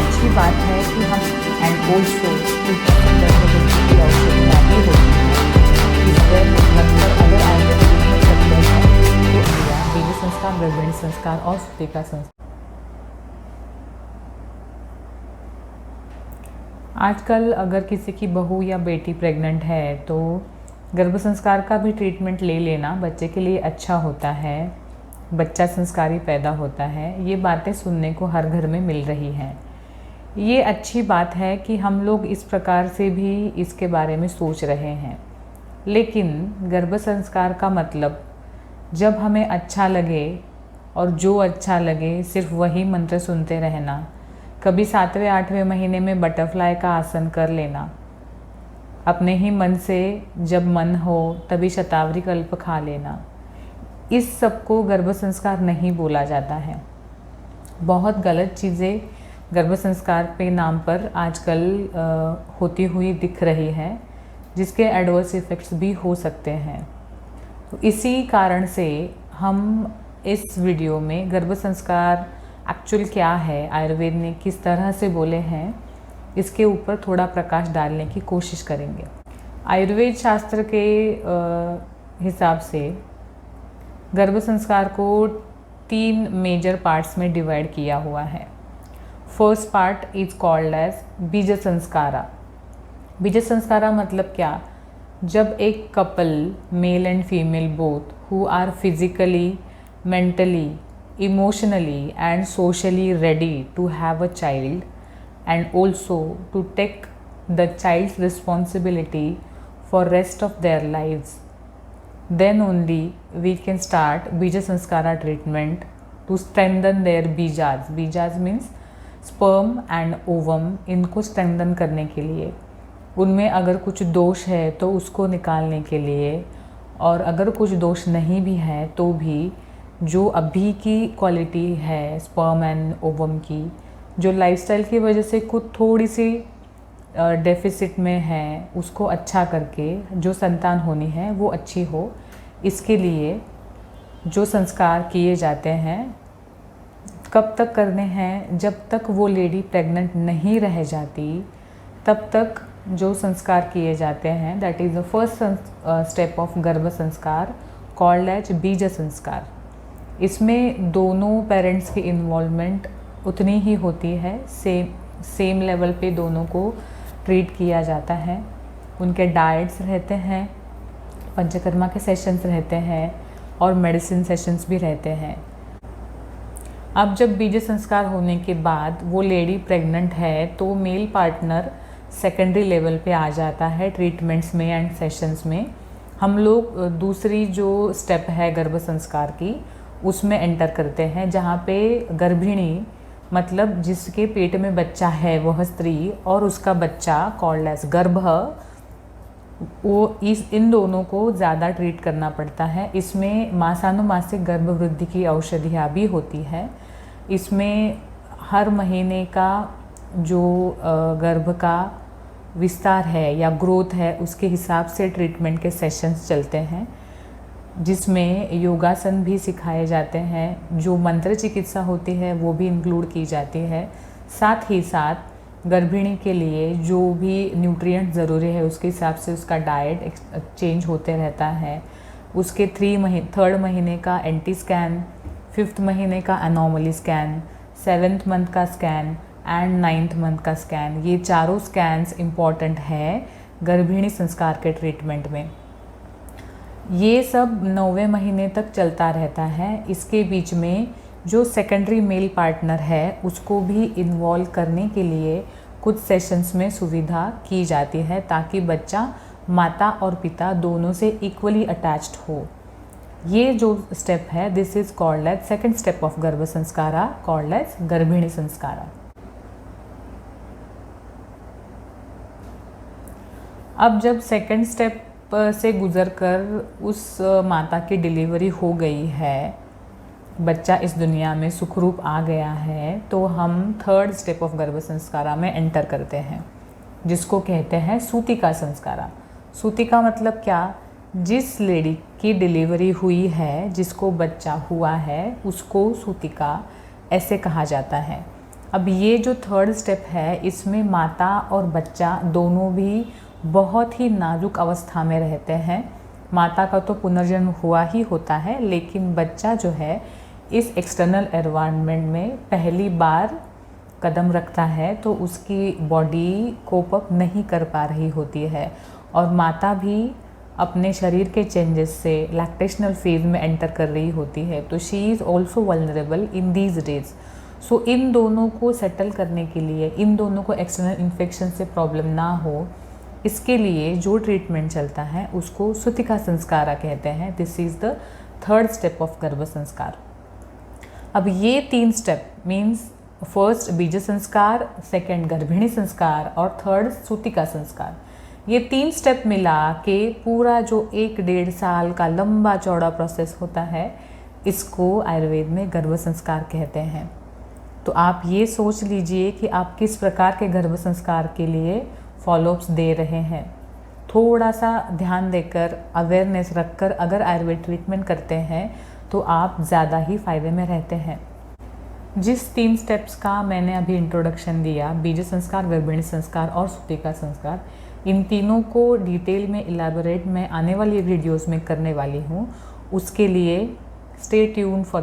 अच्छी बात है कि हम एंड ऑल्सो गर्भवती की औषधियाँ भी होती हैं कि अगर लगभग आयुर्वेदिक में करते हैं तो क्रिया बीज संस्कार, गर्भिणी संस्कार और सूतिका संस्कार। आजकल अगर किसी की बहू या बेटी प्रेग्नेंट है तो गर्भ संस्कार का भी ट्रीटमेंट ले लेना बच्चे के लिए अच्छा होता है, बच्चा संस्कारी पैदा होता है। ये बातें सुनने को हर घर में मिल रही हैं। ये अच्छी बात है कि हम लोग इस प्रकार से भी इसके बारे में सोच रहे हैं, लेकिन गर्भ संस्कार का मतलब जब हमें अच्छा लगे और जो अच्छा लगे सिर्फ वही मंत्र सुनते रहना, कभी 7वें 8वें महीने में बटरफ्लाई का आसन कर लेना, अपने ही मन से जब मन हो तभी शतावरी कल्प खा लेना, इस सब को गर्भ संस्कार नहीं बोला जाता है। बहुत गलत चीज़ें गर्भ संस्कार पे नाम पर आजकल होती हुई दिख रही है, जिसके एडवर्स इफ़ेक्ट्स भी हो सकते हैं। तो इसी कारण से हम इस वीडियो में गर्भ संस्कार एक्चुअल क्या है, आयुर्वेद ने किस तरह से बोले हैं, इसके ऊपर थोड़ा प्रकाश डालने की कोशिश करेंगे। आयुर्वेद शास्त्र के हिसाब से गर्भ संस्कार को 3 मेजर पार्ट्स में डिवाइड किया हुआ है। First part is called as बीज संस्कारा। बीज संस्कारा मतलब क्या? जब एक couple, male and female both, who are physically, mentally, emotionally and socially ready to have a child and also to take the child's responsibility for rest of their lives, then only we can start bija sanskara treatment to strengthen their बीजाज। बीजाज means sperm and ovum, इनको strengthen करने के लिए, उनमें अगर कुछ दोष है तो उसको निकालने के लिए, और अगर कुछ दोष नहीं भी है तो भी जो अभी की क्वालिटी है स्पर्म एंड ओवम की, जो लाइफस्टाइल की वजह से कुछ थोड़ी सी डेफिसिट में है, उसको अच्छा करके जो संतान होनी है वो अच्छी हो, इसके लिए जो संस्कार किए जाते हैं कब तक करने हैं? जब तक वो लेडी प्रेग्नेंट नहीं रह जाती तब तक जो संस्कार किए जाते हैं, that is the first step of गर्भ संस्कार कॉल्ड एज बीज संस्कार। इसमें दोनों पेरेंट्स की इन्वॉल्वमेंट उतनी ही होती है, सेम लेवल पे दोनों को ट्रीट किया जाता है। उनके डाइट्स रहते हैं, पंचकर्मा के सेशंस रहते हैं और मेडिसिन सेशंस भी रहते हैं। अब जब बीज संस्कार होने के बाद वो लेडी प्रेग्नेंट है तो मेल पार्टनर सेकेंडरी लेवल पे आ जाता है ट्रीटमेंट्स में एंड सेशंस में। हम लोग दूसरी जो स्टेप है गर्भ संस्कार की उसमें एंटर करते हैं, जहाँ पे गर्भिणी मतलब जिसके पेट में बच्चा है वह स्त्री और उसका बच्चा कॉल्ड एज गर्भ, वो इन दोनों को ज़्यादा ट्रीट करना पड़ता है। इसमें मासानुमासिक गर्भ वृद्धि की औषधियाँ भी होती है। इसमें हर महीने का जो गर्भ का विस्तार है या ग्रोथ है उसके हिसाब से ट्रीटमेंट के सेशंस चलते हैं, जिसमें योगासन भी सिखाए जाते हैं, जो मंत्र चिकित्सा होती है वो भी इंक्लूड की जाती है। साथ ही साथ गर्भिणी के लिए जो भी न्यूट्रिएंट ज़रूरी है उसके हिसाब से उसका डाइट चेंज होते रहता है। उसके 3rd महीने का एंटी स्कैन, 5th महीने का एनॉमली स्कैन, 7th मंथ का स्कैन एंड 9th मंथ का स्कैन, ये चारों स्कैन्स इम्पॉर्टेंट है गर्भिणी संस्कार के ट्रीटमेंट में। ये सब 9वें महीने तक चलता रहता है। इसके बीच में जो सेकेंडरी मेल पार्टनर है उसको भी इन्वॉल्व करने के लिए कुछ सेशंस में सुविधा की जाती है, ताकि बच्चा माता और पिता दोनों से इक्वली अटैच्ड हो। ये जो स्टेप है this is called as second step of गर्भ संस्कारा, कॉल्ड एज गर्भिणी संस्कारा। अब जब सेकेंड स्टेप से गुजरकर उस माता की डिलीवरी हो गई है, बच्चा इस दुनिया में सुखरूप आ गया है, तो हम 3rd स्टेप ऑफ गर्भ संस्कारा में एंटर करते हैं, जिसको कहते हैं सूतिका संस्कारा। सूतिका मतलब क्या? जिस लेडी की डिलीवरी हुई है, जिसको बच्चा हुआ है, उसको सूतिका ऐसे कहा जाता है। अब ये जो थर्ड स्टेप है, इसमें माता और बच्चा दोनों भी बहुत ही नाजुक अवस्था में रहते हैं। माता का तो पुनर्जन्म हुआ ही होता है, लेकिन बच्चा जो है इस एक्सटर्नल एनवायरनमेंट में पहली बार कदम रखता है, तो उसकी बॉडी कोप अप नहीं कर पा रही होती है और माता भी अपने शरीर के चेंजेस से लैक्टेशनल फेज में एंटर कर रही होती है। तो she is also vulnerable in these days. So इन दोनों को सेटल करने के लिए, इन दोनों को एक्सटर्नल इन्फेक्शन से प्रॉब्लम ना हो, इसके लिए जो ट्रीटमेंट चलता है उसको सूतिका संस्कार कहते हैं। This is the third step of गर्भ संस्कार। अब ये 3 स्टेप मीन्स फर्स्ट बीज संस्कार, सेकंड गर्भिणी संस्कार और थर्ड सूतिका संस्कार, ये 3 स्टेप मिला के पूरा जो 1-1.5 साल का लंबा चौड़ा प्रोसेस होता है, इसको आयुर्वेद में गर्भ संस्कार कहते हैं। तो आप ये सोच लीजिए कि आप किस प्रकार के गर्भ संस्कार के लिए फॉलोअप्स दे रहे हैं। थोड़ा सा ध्यान देकर, अवेयरनेस रखकर अगर आयुर्वेद ट्रीटमेंट करते हैं तो आप ज़्यादा ही फ़ायदे में रहते हैं। जिस 3 स्टेप्स का मैंने अभी इंट्रोडक्शन दिया, बीज संस्कार, गर्भिणी संस्कार और सूतिका संस्कार, इन तीनों को डिटेल में इलैबोरेट मैं आने वाली वीडियोस में करने वाली हूँ। उसके लिए स्टे ट्यून फॉर दैट।